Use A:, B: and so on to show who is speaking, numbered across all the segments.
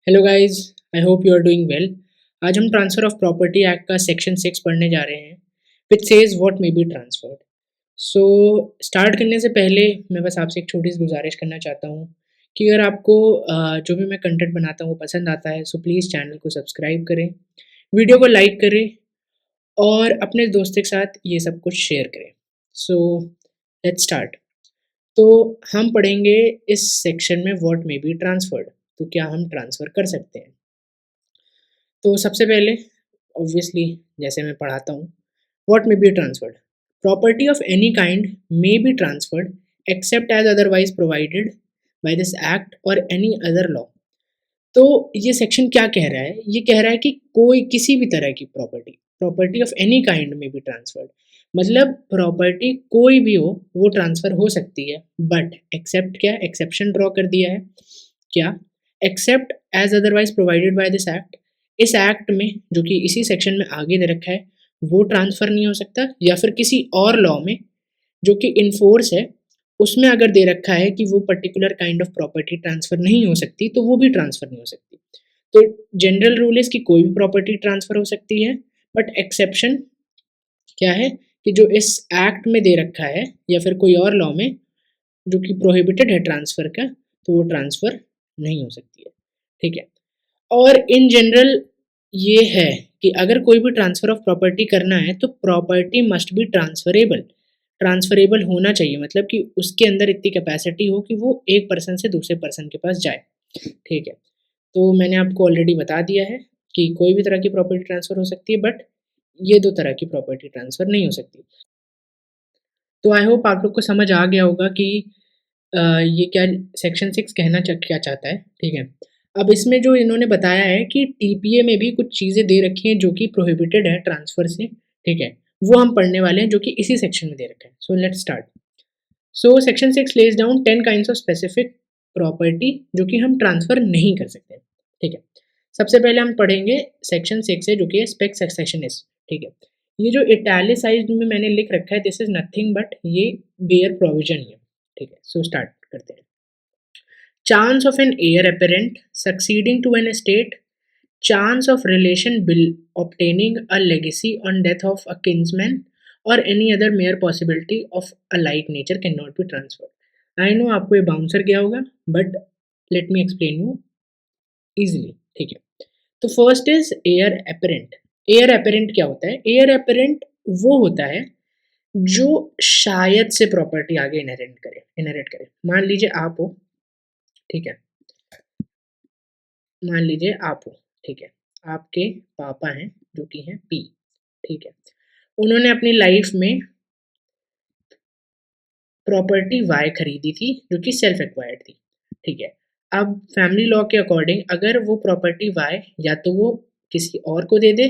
A: Hello guys, I hope you are doing well. आज हम transfer of property act का section 6 पढ़ने जा रहे हैं which says what may be transferred. So start करने से पहले मैं बस आपसे एक छोटी सी गुजारिश करना चाहता हूँ कि अगर आपको जो भी मैं कंटेंट बनाता हूँ वो पसंद आता है सो प्लीज़ चैनल को सब्सक्राइब करें, वीडियो को लाइक करें और अपने दोस्तों के साथ ये सब कुछ शेयर करें। So let's start. तो हम पढ़ेंगे इस सेक्शन में व्हाट मे बी ट्रांसफर्ड, तो क्या हम ट्रांसफ़र कर सकते हैं। तो सबसे पहले ऑब्वियसली जैसे मैं पढ़ाता हूँ, what may be transferred, property of any kind may be transferred except as otherwise provided by this act और एनी अदर लॉ। तो ये सेक्शन क्या कह रहा है? ये कह रहा है कि कोई किसी भी तरह की property of any kind may be transferred, मतलब प्रॉपर्टी कोई भी हो वो ट्रांसफ़र हो सकती है, बट एक्सेप्ट क्या, एक्सेप्शन ड्रॉ कर दिया है क्या, except as otherwise provided by this act. इस एक्ट में जो कि इसी सेक्शन में आगे दे रखा है वो ट्रांसफ़र नहीं हो सकता, या फिर किसी और लॉ में जो कि इनफोर्स है उसमें अगर दे रखा है कि वो particular kind of property transfer नहीं हो सकती तो वो भी ट्रांसफ़र नहीं हो सकती। तो जनरल रूल इज़ कि कोई भी प्रॉपर्टी ट्रांसफ़र हो सकती है, बट एक्सेप्शन क्या है कि जो इस एक्ट में दे रखा है या फिर कोई और लॉ में जो कि प्रोहिबिटेड है ट्रांसफ़र का, तो वो ट्रांसफ़र नहीं हो सकती है। ठीक है। और इन जनरल ये है कि अगर कोई भी ट्रांसफ़र ऑफ प्रॉपर्टी करना है तो प्रॉपर्टी मस्ट बी ट्रांसफरेबल होना चाहिए, मतलब कि उसके अंदर इतनी कैपेसिटी हो कि वो एक पर्सन से दूसरे पर्सन के पास जाए। ठीक है। तो मैंने आपको ऑलरेडी बता दिया है कि कोई भी तरह की प्रॉपर्टी ट्रांसफ़र हो सकती है, बट ये दो तरह की प्रॉपर्टी ट्रांसफ़र नहीं हो सकती। तो आई होप आप लोग को समझ आ गया होगा कि ये क्या सेक्शन 6 कहना क्या चाहता है। ठीक है। अब इसमें जो इन्होंने बताया है कि टीपीए में भी कुछ चीज़ें दे रखी हैं जो कि प्रोहिबिटेड है ट्रांसफ़र से। ठीक है। वो हम पढ़ने वाले हैं जो कि इसी सेक्शन में दे रखा है। So let's start. So section 6 lays down 10 kinds of specific property जो कि हम ट्रांसफ़र नहीं कर सकते। ठीक है। सबसे पहले हम पढ़ेंगे सेक्शन 6 है जो कि स्पेक सेक्शन इज। ठीक है। ये जो इटैलिसाइज्ड में मैंने लिख रखा है दिस इज नथिंग बट ये बेयर प्रोविजन है। ठीक है। सो स्टार्ट करते हैं। Chance of an heir apparent succeeding to an estate, chance of relation bill obtaining a legacy on death of a kinsman or any other mere possibility of a like nature cannot be transferred. I know आपको ये bouncer गया होगा, but let me explain you easily. ठीक है। तो first is air apparent. Air apparent क्या होता है? एयर अपेरेंट वो होता है जो शायद से प्रॉपर्टी आगे इनहेरिट करे। मान लीजिए आप हो, ठीक है, मान लीजिए आप हो, ठीक है, आपके पापा हैं जो कि हैं पी। ठीक है। उन्होंने अपनी लाइफ में प्रॉपर्टी वाई खरीदी थी जो कि सेल्फ एक्वायर्ड थी। ठीक है। अब फैमिली लॉ के अकॉर्डिंग अगर वो प्रॉपर्टी वाई या तो वो किसी और को दे दे,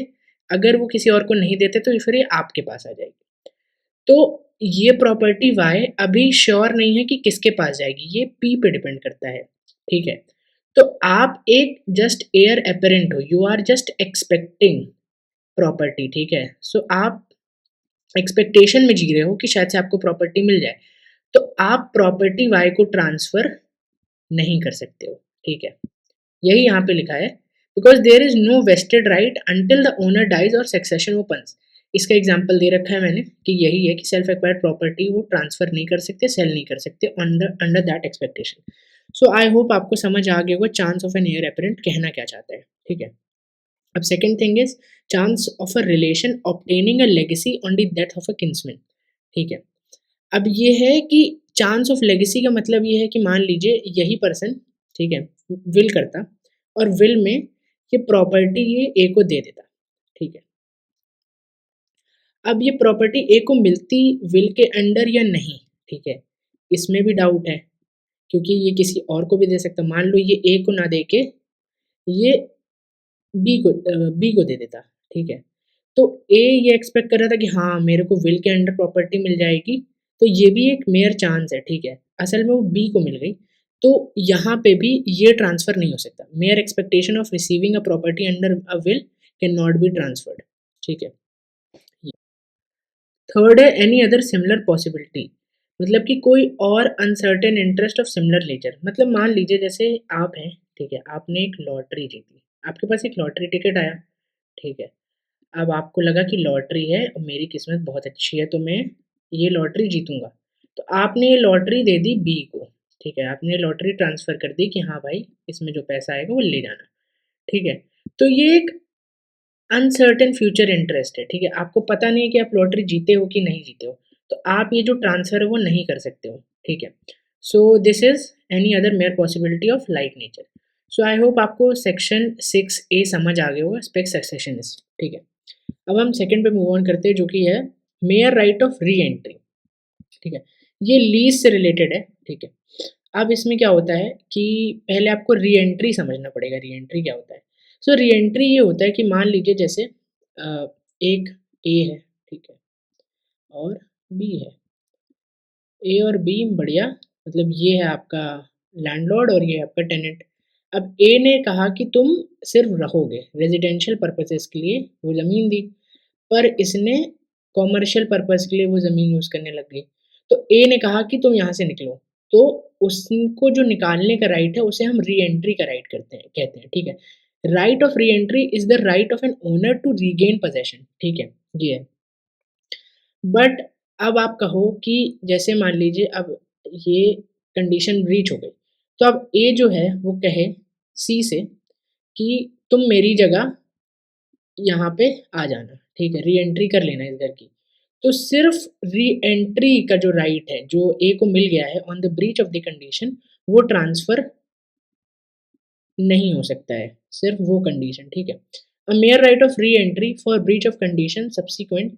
A: अगर वो किसी और को नहीं देते तो फिर ये आपके पास आ जाएगी। तो ये प्रॉपर्टी वाई अभी श्योर नहीं है कि किसके पास जाएगी, ये पी पे डिपेंड करता है। ठीक है। तो आप एक जस्ट एयर अपेरेंट हो, you are just expecting property. ठीक है। सो आप एक्सपेक्टेशन में जी रहे हो कि शायद से आपको प्रॉपर्टी मिल जाए, तो आप प्रॉपर्टी वाई को ट्रांसफर नहीं कर सकते हो। ठीक है। यही यहाँ पे लिखा है because there is no vested right until the owner dies और सक्सेशन ओपन्स। इसका एग्जाम्पल दे रखा है मैंने कि यही है कि सेल्फ एक्वायर्ड प्रॉपर्टी वो ट्रांसफर नहीं कर सकते, सेल नहीं कर सकते under that expectation. So I hope आपको समझ आ गया होगा chance of an heir apparent कहना क्या चाहता है। ठीक है। अब second thing is chance of a relation obtaining a legacy on the death of a kinsman. ठीक है। अब ये है कि चांस ऑफ लेगेसी का मतलब ये है कि मान लीजिए यही पर्सन, ठीक है, विल करता और विल में ये प्रॉपर्टी ये ए को दे देता। ठीक है। अब ये प्रॉपर्टी ए को मिलती विल के अंडर या नहीं, ठीक है, इसमें भी डाउट है क्योंकि ये किसी और को भी दे सकता। मान लो ये ए को ना दे के ये बी को दे देता। ठीक है। तो ए ये एक्सपेक्ट कर रहा था कि हाँ मेरे को विल के अंडर प्रॉपर्टी मिल जाएगी, तो ये भी एक मेयर चांस है। ठीक है। असल में वो बी को मिल गई, तो यहाँ पे भी ये ट्रांसफर नहीं हो सकता। Mayor expectation of receiving a property under a will can not be transferred. ठीक है। थर्ड है एनी अदर सिमिलर पॉसिबिलिटी, मतलब कि कोई और uncertain interest of similar nature. मतलब मान लीजिए जैसे आप हैं, ठीक है, आपने एक लॉटरी जीती, आपके पास एक लॉटरी टिकट आया, ठीक है। अब आपको लगा कि लॉटरी है और मेरी किस्मत बहुत अच्छी है तो मैं ये लॉटरी जीतूँगा। तो आपने ये लॉटरी दे दी बी को, ठीक है, आपने लॉटरी ट्रांसफ़र कर दी कि हाँ भाई, इसमें जो पैसा आएगा वो ले जाना, ठीक है। तो ये एक अनसर्टेन फ्यूचर इंटरेस्ट है, ठीक है, आपको पता नहीं है कि आप लॉटरी जीते हो कि नहीं जीते हो, तो आप ये जो ट्रांसफ़र है वो नहीं कर सकते हो, ठीक है। So this is any other mayor possibility of like nature. So I hope आपको सेक्शन 6A समझ आ गया होगा, स्पेक्स सक्सेशनिस्ट, ठीक है। अब हम सेकंड पे मूव ऑन करते हैं जो कि है mere right of re entry, ठीक है। ये लीज से रिलेटेड है, ठीक है। अब इसमें क्या होता है कि पहले आपको री एंट्री समझना पड़ेगा, री एंट्री क्या होता है। सो री एंट्री ये होता है कि मान लीजिए जैसे एक ए है, ठीक है, और बी है, ए और बी बढ़िया, मतलब ये है आपका लैंडलॉर्ड और ये है आपका टेनेंट। अब ए ने कहा कि तुम सिर्फ रहोगे, रेजिडेंशियल पर्पसेस के लिए वो ज़मीन दी, पर इसने कॉमर्शियल पर्पस के लिए वो ज़मीन यूज़ करने लग गई। तो ए ने कहा कि तुम यहाँ से निकलो, तो उसको जो निकालने का राइट है उसे हम री एंट्री का राइट कहते हैं, ठीक है। Right of re entry is the right of an owner to regain possession, ठीक है, ये है। बट अब आप कहो कि जैसे मान लीजिए अब ये कंडीशन ब्रीच हो गई, तो अब ए जो है वो कहे सी से कि तुम मेरी जगह यहाँ पे आ जाना, ठीक है, री एंट्री कर लेना इस घर की। तो सिर्फ री एंट्री का जो राइट है जो ए को मिल गया है on the breach of the condition, वो ट्रांसफर नहीं हो सकता है, सिर्फ वो कंडीशन, ठीक है। A mere right of re entry for breach of condition subsequent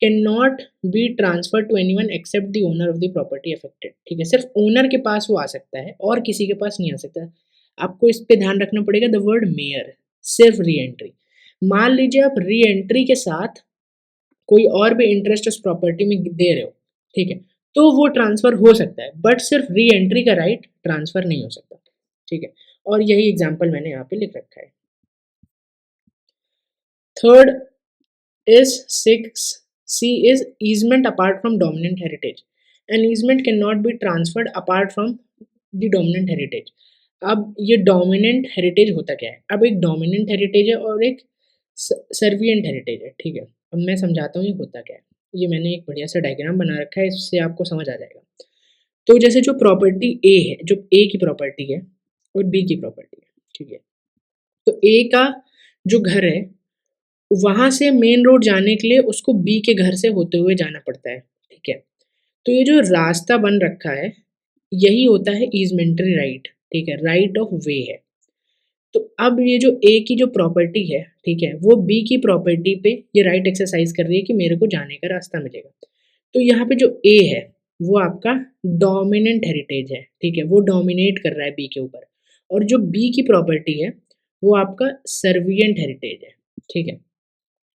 A: can not be transfer to anyone except the owner of the property affected, ठीक है, सिर्फ ओनर के पास वो आ सकता है और किसी के पास नहीं आ सकता है। आपको इस पे ध्यान रखना पड़ेगा, द वर्ड मेयर, सिर्फ री एंट्री। मान लीजिए आप री एंट्री के साथ कोई और भी इंटरेस्ट उस प्रॉपर्टी में दे रहे हो, ठीक है, तो वो ट्रांसफर हो सकता है, बट सिर्फ री एंट्री का राइट ट्रांसफर नहीं हो सकता, ठीक है। और यही एग्जाम्पल मैंने यहाँ पे लिख रखा है। Third is 6C is easement apart from dominant heritage. An easement cannot be transferred apart from the dominant heritage. अब ये डोमिनेंट हेरिटेज होता क्या है? अब एक डोमिनेंट हेरिटेज है और एक सर्विएंट हेरिटेज है, ठीक है। अब मैं समझाता हूँ ये होता क्या है। ये मैंने एक बढ़िया सा डायग्राम बना रखा है, इससे आपको समझ आ जाएगा। तो जैसे जो प्रॉपर्टी ए है, जो ए की प्रॉपर्टी है और बी की प्रॉपर्टी है, ठीक है। तो ए का जो घर है वहाँ से मेन रोड जाने के लिए उसको बी के घर से होते हुए जाना पड़ता है, ठीक है। तो ये जो रास्ता बन रखा है यही होता है ईज़मेंटरी राइट, ठीक है, राइट ऑफ वे है। तो अब ये जो ए की जो प्रॉपर्टी है, ठीक है, वो बी की प्रॉपर्टी पे ये राइट एक्सरसाइज कर रही है कि मेरे को जाने का रास्ता मिलेगा। तो यहाँ पे जो ए है वो आपका डोमिनेंट हेरिटेज है, ठीक है, वो डोमिनेट कर रहा है बी के ऊपर। और जो बी की प्रॉपर्टी है वो आपका सर्विएंट हेरिटेज है, ठीक है।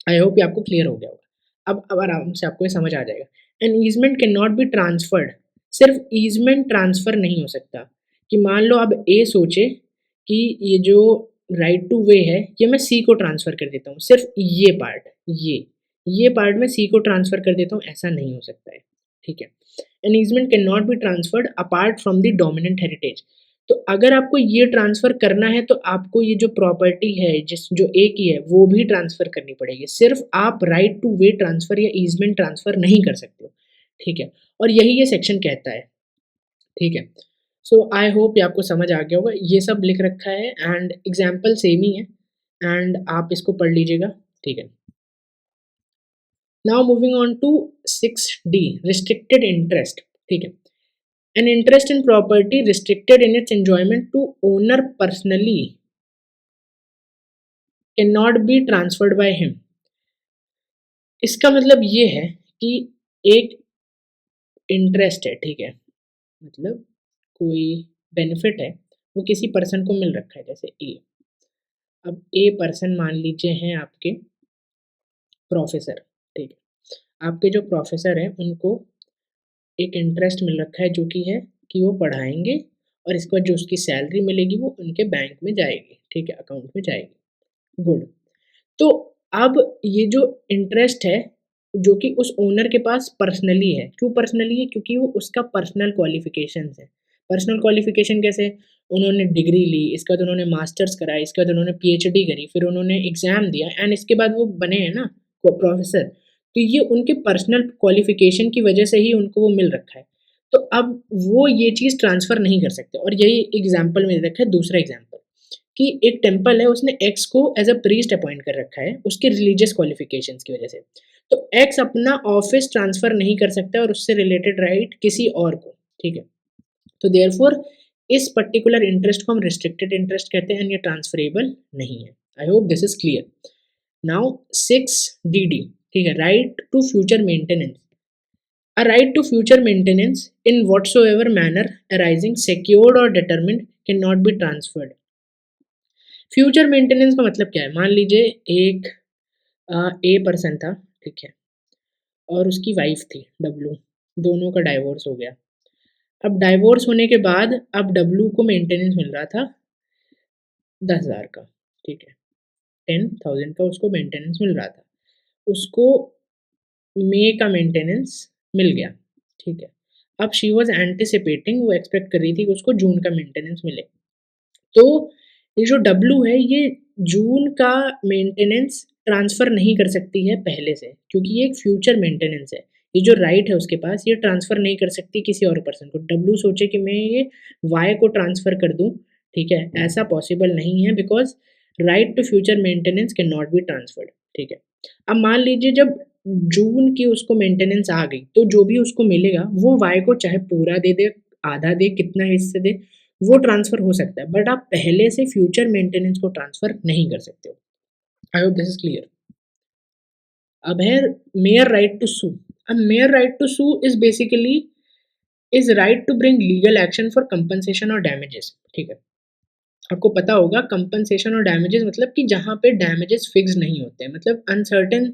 A: आई होप ये आपको क्लियर हो गया होगा। अब आराम से आपको ये समझ आ जाएगा। An easement can not be transferred, सिर्फ ईजमेंट ट्रांसफर नहीं हो सकता। कि मान लो अब ए सोचे कि ये जो राइट टू वे है ये मैं सी को ट्रांसफर कर देता हूँ, सिर्फ ये पार्ट, ये पार्ट मैं सी को ट्रांसफर कर देता हूँ, ऐसा नहीं हो सकता है, ठीक है। An easement can not be transferred apart from the dominant heritage. तो अगर आपको ये ट्रांसफ़र करना है तो आपको ये जो प्रॉपर्टी है जिस जो ए की है वो भी ट्रांसफ़र करनी पड़ेगी। सिर्फ आप राइट टू वे ट्रांसफ़र या ईज़मेंट ट्रांसफ़र नहीं कर सकते हो, ठीक है। और यही ये सेक्शन कहता है, ठीक है। सो आई होप ये आपको समझ आ गया होगा। ये सब लिख रखा है एंड एग्जाम्पल सेम ही है एंड आप इसको पढ़ लीजिएगा, ठीक है। Now moving on to 6D restricted interest, ठीक है। An interest in property restricted in its enjoyment to owner personally cannot be transferred by him. इसका मतलब ये है कि एक इंटरेस्ट है, ठीक है, मतलब कोई बेनिफिट है वो किसी पर्सन को मिल रखा है, जैसे ए। अब ए पर्सन मान लीजिए हैं आपके प्रोफेसर, ठीक है। आपके जो प्रोफेसर हैं उनको एक इंटरेस्ट मिल रखा है जो कि है कि वो पढ़ाएंगे और इसके बाद जो उसकी सैलरी मिलेगी वो उनके बैंक में जाएगी, ठीक है, अकाउंट में जाएगी। गुड। तो अब ये जो इंटरेस्ट है जो कि उस ओनर के पास पर्सनली है, क्यों पर्सनली है? क्योंकि वो उसका पर्सनल क्वालिफिकेशंस है, पर्सनल क्वालिफिकेशन कैसे, उन्होंने डिग्री ली, इसके बाद उन्होंने मास्टर्स करा, इसके बाद उन्होंने पीएचडी करी, फिर उन्होंने एग्ज़ाम दिया एंड इसके बाद वो बने हैं ना प्रोफेसर। तो ये उनके पर्सनल क्वालिफिकेशन की वजह से ही उनको वो मिल रखा है। तो अब वो ये चीज़ ट्रांसफ़र नहीं कर सकते और यही एग्ज़ाम्पल में दे रखा है दूसरा एग्ज़ाम्पल कि एक टेम्पल है, उसने एक्स को एज़ अ प्रीस्ट अपॉइंट कर रखा है उसके रिलीजियस क्वालिफिकेशंस की वजह से। तो एक्स अपना ऑफिस ट्रांसफ़र नहीं कर सकता और उससे रिलेटेड राइट किसी और को, ठीक है? तो देयरफॉर इस पर्टिकुलर इंटरेस्ट को हम रिस्ट्रिक्टेड इंटरेस्ट कहते हैं एंड ये ट्रांसफरेबल नहीं है। I hope this is clear. Now 6 D, ठीक है, right to future maintenance. A right to future maintenance in whatsoever manner arising secured or determined cannot be transferred. Future maintenance का मतलब क्या है? मान लीजिए एक ए पर्सन था, ठीक है, और उसकी वाइफ थी डब्लू, दोनों का डाइवोर्स हो गया। अब डाइवोर्स होने के बाद अब डब्लू को मेंटेनेंस मिल रहा था 10,000 का, ठीक है, 10,000 का उसको मेंटेनेंस मिल रहा था। उसको मई का मेंटेनेंस मिल गया, ठीक है। अब शी वाज़ एंटिसिपेटिंग, वो एक्सपेक्ट कर रही थी कि उसको जून का मेंटेनेंस मिले। तो ये जो डब्लू है ये जून का मेंटेनेंस ट्रांसफ़र नहीं कर सकती है पहले से, क्योंकि ये एक फ्यूचर मेंटेनेंस है। ये जो राइट है उसके पास ये ट्रांसफ़र नहीं कर सकती किसी और पर्सन को। डब्लू सोचे कि मैं ये वाई को ट्रांसफ़र कर दूँ, ठीक है, ऐसा पॉसिबल नहीं है because right to future maintenance can not be transferred, ठीक है। अब मान लीजिए जब जून की उसको मेंटेनेंस आ गई, तो जो भी उसको मिलेगा वो वाई को चाहे पूरा दे दे, आधा दे, कितना हिस्से दे, वो ट्रांसफ़र हो सकता है, बट आप पहले से फ्यूचर मेंटेनेंस को ट्रांसफ़र नहीं कर सकते हो। I hope this is clear. अब है मेयर राइट टू सू। अब mere right to sue is basically is right to bring legal action for compensation और डैमेजेस, ठीक है। आपको पता होगा कंपनसेशन और डैमेजेस मतलब कि जहाँ पे डैमेजेस फिक्स नहीं होते हैं, मतलब अनसर्टेन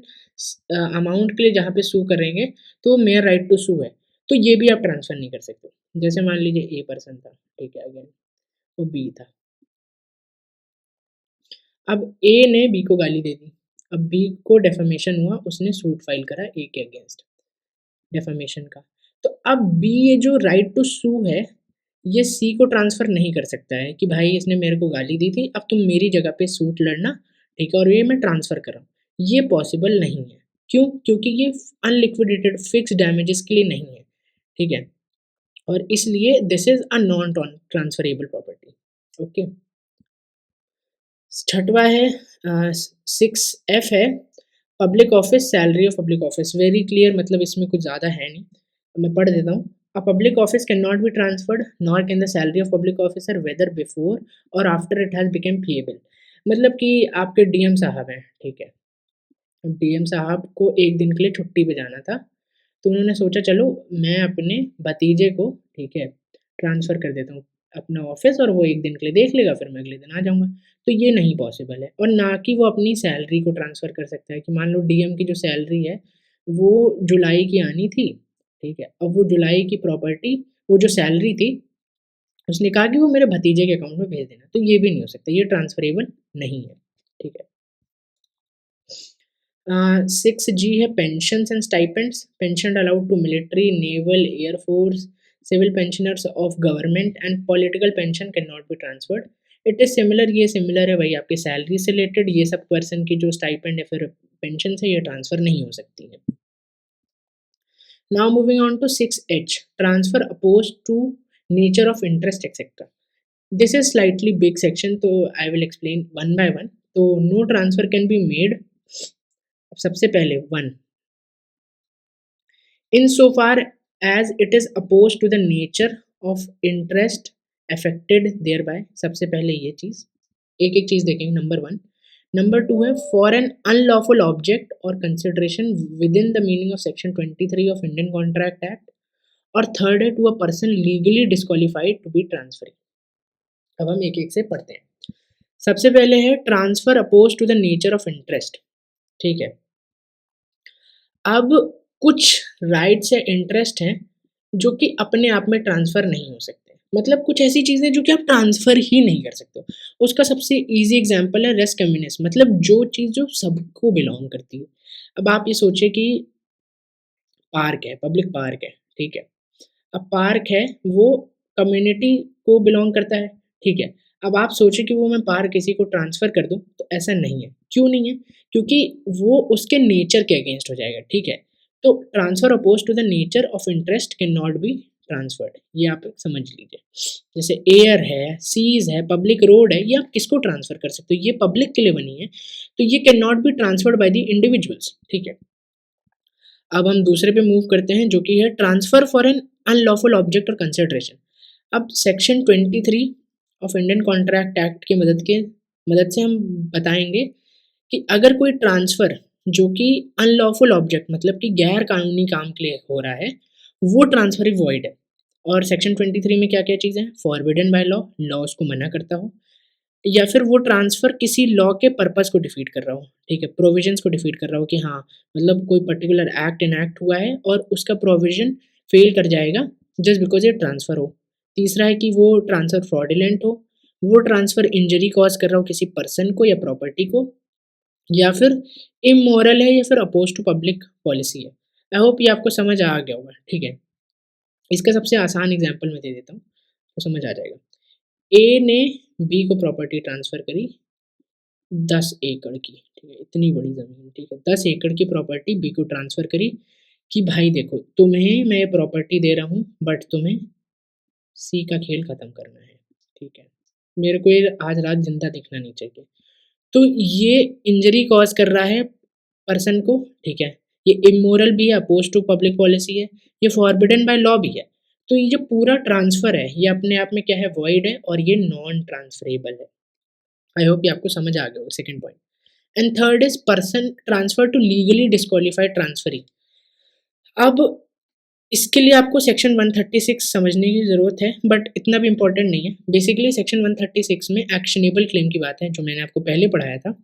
A: अमाउंट के लिए जहाँ पे सू करेंगे तो वो मेयर राइट टू सू है। तो ये भी आप ट्रांसफ़र नहीं कर सकते। जैसे मान लीजिए ए पर्सन था, ठीक है, अगेन वो बी था। अब ए ने बी को गाली दे दी। अब बी को डेफेमेशन हुआ, उसने सूट फाइल करा ए के अगेंस्ट डेफेमेशन का। तो अब बी ये जो राइट टू सू है, ये सी को ट्रांसफ़र नहीं कर सकता है कि भाई इसने मेरे को गाली दी थी, अब तुम मेरी जगह पे सूट लड़ना, ठीक है, और ये मैं ट्रांसफ़र कर रहा हूँ। ये पॉसिबल नहीं है। क्यों? क्योंकि ये अनलिक्विडेटेड फिक्स्ड डैमेजेस के लिए नहीं है, ठीक है, और इसलिए this is a non transferable property. Okay. छठवा है 6F है public office, salary of public office. Very clear, मतलब इसमें कुछ ज़्यादा है नहीं, मैं पढ़ देता हूँ। A public office can not be transferred nor can the salary of public officer whether before और after it has become payable. मतलब कि आपके डीएम साहब हैं, ठीक है, डीएम साहब को एक दिन के लिए छुट्टी पे जाना था, तो उन्होंने सोचा चलो मैं अपने भतीजे को, ठीक है, ट्रांसफ़र कर देता हूँ अपना ऑफ़िस और वो एक दिन के लिए देख लेगा, फिर मैं अगले दिन आ जाऊँगा। तो ये नहीं पॉसिबल है और ना कि वो अपनी सैलरी को ट्रांसफ़र कर सकता है कि मान लो डीएम की जो सैलरी है, वो जुलाई की आनी थी, ठीक है। अब वो जुलाई की प्रॉपर्टी, वो जो सैलरी थी, उसने कहा कि वो मेरे भतीजे के अकाउंट में भेज देना, तो ये भी नहीं हो सकता, ये ट्रांसफ़रेबल नहीं है, ठीक है। 6G है pensions and stipends. Pension allowed to military, naval, air force, civil pensioners of government and political pension can not be transferred. It is similar, ये सिमिलर है भाई आपकी सैलरी से रिलेटेड, ये सब पर्सन की जो स्टाइपेंड या फिर पेंशन है ये ट्रांसफ़र नहीं हो सकती है। Now moving on to 6H, transfer oppose to nature of interest etcetera. This is slightly big section, तो I will explain one by one. तो no transfer can be made. अब सबसे पहले one, in so far as it is opposed to the nature of interest affected thereby. सबसे पहले ये चीज, एक एक चीज देखेंगे। Number one. नंबर टू है फॉर एन अनलॉफुल ऑब्जेक्ट और consideration with in the meaning of section 23 of Indian contract act. और थर्ड है to a person legally disqualified to be transferring. अब हम एक एक से पढ़ते हैं। सबसे पहले है transfer oppose to the nature of interest, ठीक है। अब कुछ राइट्स या इंटरेस्ट हैं जो कि अपने आप में ट्रांसफ़र नहीं हो सकते, मतलब कुछ ऐसी चीज़ें जो कि आप ट्रांसफ़र ही नहीं कर सकते हो। उसका सबसे ईज़ी एग्ज़ाम्पल है रेस कम्युनिस, मतलब जो चीज़ जो सबको बिलॉन्ग करती है। अब आप ये सोचिए कि पार्क है, पब्लिक पार्क है, ठीक है। अब पार्क है, वो कम्युनिटी को बिलोंग करता है, ठीक है। अब आप सोचें कि वो मैं पावर किसी को ट्रांसफ़र कर दूँ, तो ऐसा नहीं है। क्यों नहीं है? क्योंकि वो उसके नेचर के अगेंस्ट हो जाएगा, ठीक है। तो transfer oppose to the nature of interest can not be transferred, ये आप समझ लीजिए। जैसे एयर है, सीज़ है, पब्लिक रोड है, ये आप किसको ट्रांसफ़र कर सकते हो? ये पब्लिक के लिए बनी है, तो ये can not be transferred by the individuals, ठीक है। अब हम दूसरे पे मूव करते हैं जो कि है transfer for an unlawful object और कंसिडरेशन। अब section 23 of Indian contract act की मदद से हम बताएँगे कि अगर कोई ट्रांसफ़र जो कि अनलॉफुल ऑब्जेक्ट मतलब कि गैर कानूनी काम के लिए हो रहा है, वो ट्रांसफ़र ही वॉइड है। और सेक्शन 23 में क्या-क्या चीज़ें हैं? फॉरबिडन बाय लॉ, लॉ उसको मना करता हो, या फिर वो ट्रांसफ़र किसी लॉ के पर्पस को डिफीट कर रहा हो, ठीक है, प्रोविजंस को डिफीट कर रहा हो कि हाँ, मतलब कोई पर्टिकुलर एक्ट इनैक्ट हुआ है और उसका प्रोविजन फेल कर जाएगा जस्ट बिकॉज़ ये ट्रांसफ़र हो। तीसरा है कि वो ट्रांसफ़र फ्रॉडुलेंट हो, वो ट्रांसफ़र इंजरी कॉज़ कर रहा हो किसी पर्सन को या प्रॉपर्टी को, या फिर इमोरल है या फिर अपोज़ टू पब्लिक पॉलिसी है। आई होप ये आपको समझ आ गया होगा, ठीक है। इसका सबसे आसान एग्ज़ाम्पल मैं दे देता हूँ, तो समझ आ जाएगा। ए ने बी को प्रॉपर्टी ट्रांसफ़र करी 10 एकड़ की, ठीक है, इतनी बड़ी ज़मीन, ठीक है, 10 एकड़ की प्रॉपर्टी बी को ट्रांसफ़र करी कि भाई देखो, तुम्हें मैं ये प्रॉपर्टी दे रहा हूँ, बट तुम्हें सी का खेल ख़त्म करना है, ठीक है। मेरे को ये आज रात ज़िंदा दिखना नहीं चाहिए। तो ये इंजरी कॉज़ कर रहा है पर्सन को, ठीक है। ये इमोरल भी है, अपोज़ टू पब्लिक पॉलिसी है, ये फॉरबिडन बाय लॉ भी है। तो ये जो पूरा ट्रांसफ़र है, ये अपने आप में क्या है? वॉइड है और ये नॉन ट्रांसफ़रेबल है। आई होप ये आपको समझ आ गया होगा second point. And third is person transfer to legally disqualified transferee. अब इसके लिए आपको सेक्शन 136 समझने की ज़रूरत है, बट इतना भी इम्पोर्टेंट नहीं है। बेसिकली सेक्शन 136 में एक्शनेबल क्लेम की बात है, जो मैंने आपको पहले पढ़ाया था।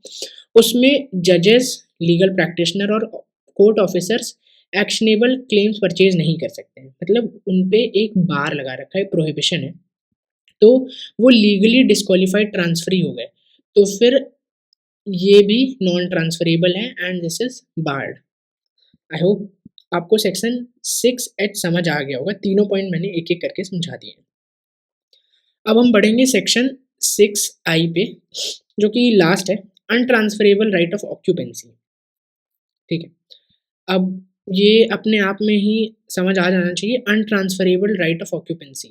A: उसमें जजेस, लीगल प्रैक्टिशनर और court officers actionable claims purchase नहीं कर सकते हैं, मतलब उन पे एक बार लगा रखा है, प्रोहिबिशन है। तो वो लीगली डिस्क्वालिफाइड ट्रांसफरी हो गए, तो फिर ये भी नॉन ट्रांसफरेबल है and this is barred. I hope आपको सेक्शन 6H समझ आ गया होगा, तीनों पॉइंट मैंने एक एक करके समझा दिए। अब हम बढ़ेंगे सेक्शन 6I पे, जो कि लास्ट है, अनट्रांसफरेबल राइट ऑफ ऑक्यूपेंसी, ठीक है। अब ये अपने आप में ही समझ आ जाना चाहिए, अनट्रांसफरेबल राइट ऑफ ऑक्यूपेंसी,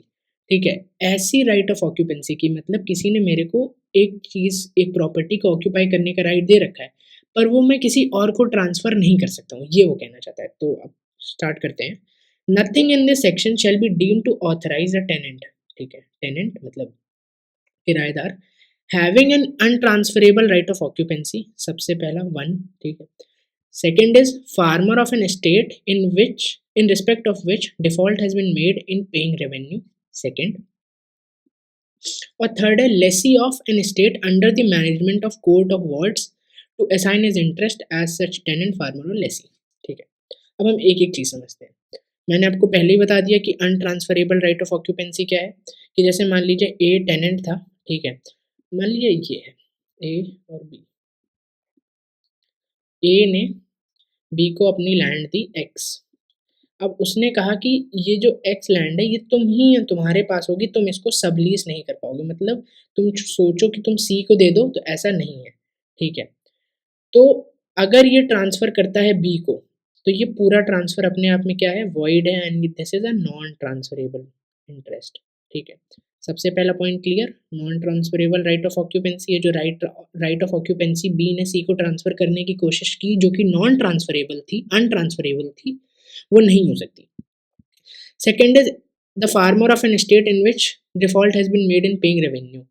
A: ठीक है। ऐसी राइट ऑफ ऑक्यूपेंसी की मतलब किसी ने मेरे को एक चीज़, एक प्रॉपर्टी को ऑक्यूपाई करने का राइट दे रखा है, पर वो मैं किसी और को ट्रांसफ़र नहीं कर सकता हूँ, ये वो कहना चाहता है। तो अब स्टार्ट करते हैं। Nothing in this section shall be deemed to authorize a tenant, ठीक है, टेनेंट मतलब किराएदार, having an untransferable right of occupancy, सबसे पहला वन, ठीक है। Second is farmer of an estate in respect of which default has been made in paying revenue. Second, और third है lessee of an estate under the management of court of wards to assign his interest as such tenant, farmer or lessee. ठीक है, अब हम एक एक चीज़ समझते हैं। मैंने आपको पहले ही बता दिया कि अनट्रांसफरेबल राइट ऑफ ऑक्यूपेंसी क्या है, कि जैसे मान लीजिए ए टेनेंट था, ठीक है, मान लीजिए ये है ए और बी, ए ने बी को अपनी लैंड दी एक्स। अब उसने कहा कि ये जो एक्स लैंड है ये तुम्हारे पास होगी, तुम इसको सबलीज नहीं कर पाओगे, मतलब तुम सोचो कि तुम सी को दे दो, तो ऐसा नहीं है, ठीक है। तो अगर ये ट्रांसफ़र करता है बी को, तो ये पूरा ट्रांसफ़र अपने आप में क्या है? वॉइड है and this is a non transferable interest, ठीक है। सबसे पहला point clear, non transferable right of occupancy है, जो राइट ऑफ ऑक्यूपेंसी बी ने सी को ट्रांसफ़र करने की कोशिश की, जो कि नॉन ट्रांसफरेबल थी, अनट्रांसफरेबल थी, वो नहीं हो सकती। Second is the farmer of an estate in which default has been made in paying revenue,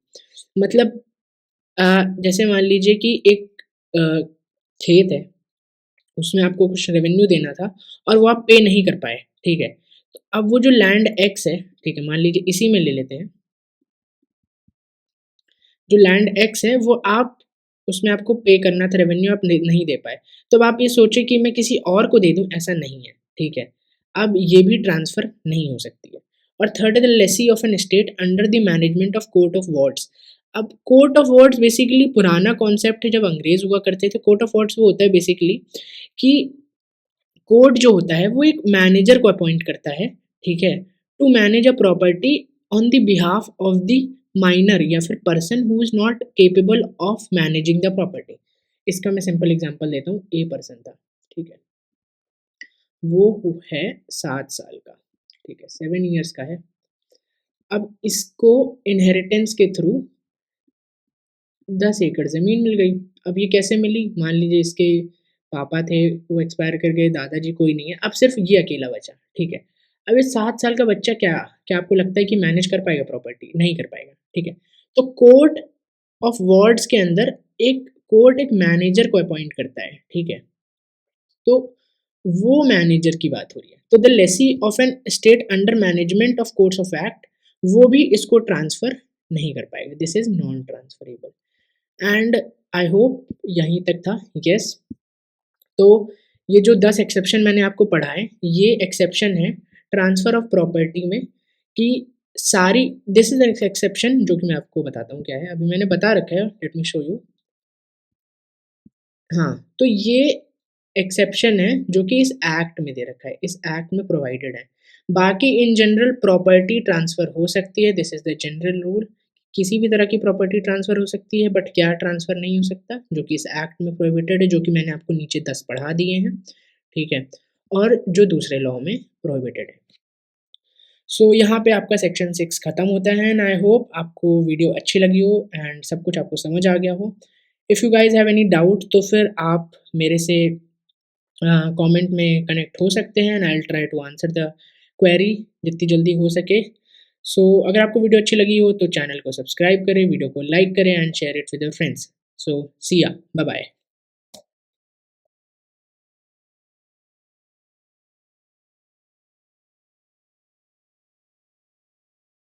A: मतलब जैसे मान लीजिए कि एक खेत है, उसमें आपको कुछ रेवेन्यू देना था और वो आप पे नहीं कर पाए, ठीक है। तो अब वो जो लैंड एक्स है, ठीक है, मान लीजिए इसी में ले लेते हैं, जो लैंड एक्स है वो आप उसमें आपको पे करना था, रेवेन्यू आप नहीं दे पाए, तो अब आप ये सोचे कि मैं किसी और को दे दूं, ऐसा नहीं है, ठीक है। अब ये भी ट्रांसफ़र नहीं हो सकती है। और थर्ड है the lessee of an estate under the management of court of wards. अब कोर्ट ऑफ वार्ड्स बेसिकली पुराना कॉन्सेप्ट है, जब अंग्रेज हुआ करते थे। कोर्ट ऑफ वार्ड्स वो होता है बेसिकली कि कोर्ट जो होता है वो एक मैनेजर को अपॉइंट करता है, ठीक है, to manage a property on the behalf of the minor या फिर person who is not capable of managing the property. इसका मैं सिंपल एग्जांपल देता हूँ। ए पर्सन था, ठीक है, वो है 7 साल का, ठीक है, 7 ईयर्स का है। अब इसको इनहेरिटेंस के थ्रू 10 एकड़ ज़मीन मिल गई। अब ये कैसे मिली? मान लीजिए इसके पापा थे, वो एक्सपायर कर गए, दादाजी कोई नहीं है, अब सिर्फ ये अकेला बचा, ठीक है। अब ये 7 साल का बच्चा क्या क्या आपको लगता है कि मैनेज कर पाएगा प्रॉपर्टी? नहीं कर पाएगा, ठीक है। तो कोर्ट ऑफ वार्ड्स के अंदर कोर्ट एक मैनेजर को अपॉइंट करता है, ठीक है। तो वो मैनेजर की बात हो रही है। तो the lessee of an estate under management of courts of act, वो भी इसको ट्रांसफर नहीं कर पाएगा। This is non transferable. And I hope यहीं तक था। यस, तो ये जो 10 एक्सेप्शन मैंने आपको पढ़ा है, ये एक्सेप्शन है ट्रांसफर ऑफ प्रॉपर्टी में कि सारी, दिस इज एन एक्सेप्शन जो कि मैं आपको बताता हूँ क्या है। अभी मैंने बता रखा है, लेट मी शो यू। हाँ, तो ये एक्सेप्शन है जो कि इस एक्ट में दे रखा है, इस एक्ट में प्रोवाइडेड है। बाकी इन जनरल प्रॉपर्टी ट्रांसफ़र हो सकती है, this is the general rule. किसी भी तरह की प्रॉपर्टी ट्रांसफ़र हो सकती है, बट क्या ट्रांसफ़र नहीं हो सकता, जो कि इस एक्ट में प्रोहिबिटेड है, जो कि मैंने आपको नीचे 10 पढ़ा दिए हैं, ठीक है, और जो दूसरे लॉ में प्रोहिबिटेड है। सो यहाँ पे आपका सेक्शन 6 खत्म होता है। एंड आई होप आपको वीडियो अच्छी लगी हो एंड सब कुछ आपको समझ आ गया हो। If you guys have any doubt तो फिर आप मेरे से कमेंट में कनेक्ट हो सकते हैं and I will try to answer the query जितनी जल्दी हो सके। सो अगर आपको वीडियो अच्छी लगी हो तो चैनल को सब्सक्राइब करें, वीडियो को लाइक करें and share it with your friends. So see ya, bye bye.